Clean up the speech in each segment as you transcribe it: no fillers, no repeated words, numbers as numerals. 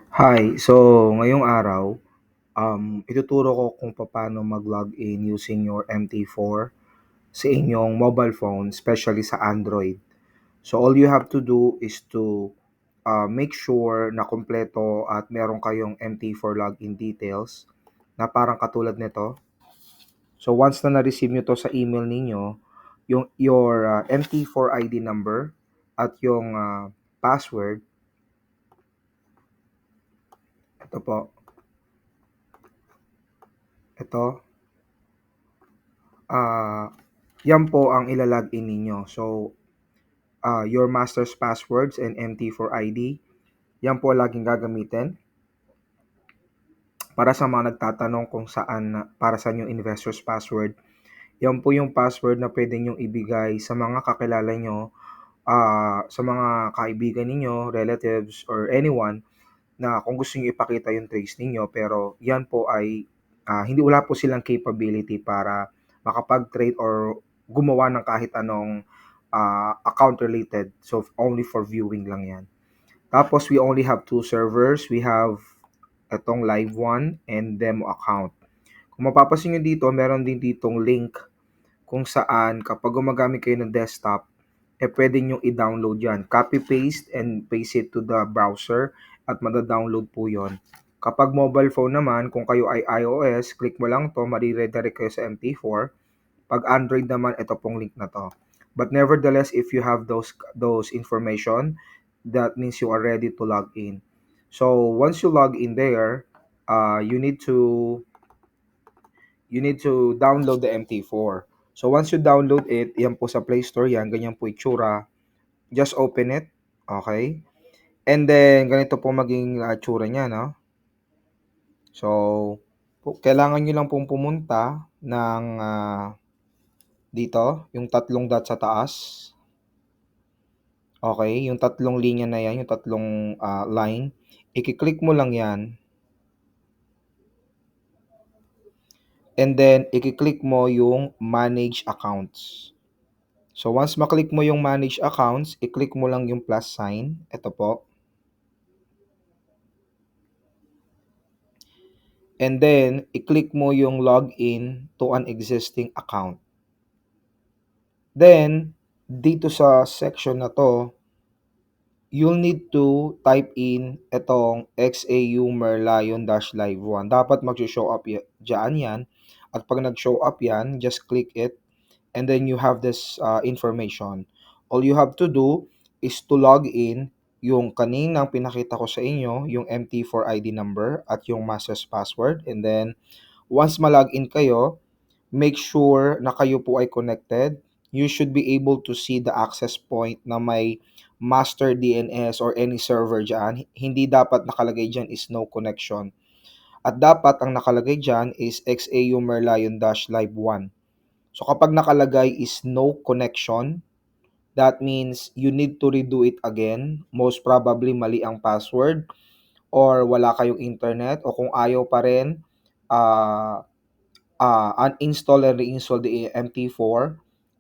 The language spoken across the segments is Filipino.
Hi, so ngayong araw, ituturo ko kung paano mag-login using your MT4 sa inyong mobile phone, especially sa Android. So all you have to do is to make sure na kumpleto at meron kayong MT4 login details na parang katulad nito. So once na na-receive nyo to sa email ninyo, your MT4 ID number at yung password, ito po, ito, ah yan po ang ilalagin ninyo. So, your master's passwords and MT4 ID, yan po laging gagamitin para sa mga nagtatanong kung para saan yung investor's password. Yan po yung password na pwede nyong ibigay sa mga kakilala nyo, sa mga kaibigan ninyo, relatives, or anyone na kung gusto nyo ipakita yung trace ninyo, pero yan po ay hindi wala po silang capability para makapag-trade or gumawa ng kahit anong account related. So only for viewing lang yan. Tapos we only have two servers. We have itong live one and demo account. Kung mapapansin nyo dito, meron din ditong link kung saan kapag gumagamit kayo ng desktop, pwede nyo i-download yan. Copy-paste and paste it to the browser at mada-download po yon. Kapag mobile phone naman, kung kayo ay iOS, click mo lang to, mariredirect kayo sa MT4. Pag Android naman, ito pong link na to. But nevertheless, if you have those information, that means you are ready to log in. So once you log in there, you need to download the MT4. So once you download it, yan po sa Play Store yan, ganyan po itsura. Just open it, okay? And then ganito po maging itsura niya, no? So kailangan niyo lang pong pumunta ng dito, yung tatlong dot sa taas. Okay, yung tatlong linya na yan, yung tatlong line, i-click mo lang yan. And then, i-click mo yung manage accounts. So, once maklik mo yung manage accounts, i-click mo lang yung plus sign. Ito po. And then, i-click mo yung login to an existing account. Then, dito sa section na to, you'll need to type in itong XAU Merlion-Live 1. Dapat mag-show up dyan yan. At pag nag-show up yan, just click it. And then you have this information. All you have to do is to log in yung kaninang pinakita ko sa inyo, yung MT4 ID number at yung master's password. And then, once ma-log in kayo, make sure na kayo po ay connected. You should be able to see the access point na may master DNS or any server dyan. Hindi dapat nakalagay dyan is no connection. At dapat ang nakalagay dyan is XAU Merlion-Live 1. So kapag nakalagay is no connection, that means you need to redo it again. Most probably mali ang password or wala kayong internet, o kung ayaw pa rin, uninstall and reinstall the MT4.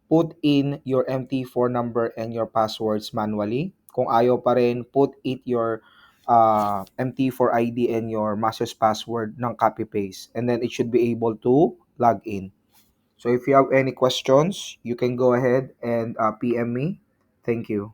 Put in your MT4 number and your passwords manually. Kung ayaw pa rin, put it your MT4 ID and your master's password ng copy-paste. And then it should be able to log in. So if you have any questions, you can go ahead and PM me. Thank you.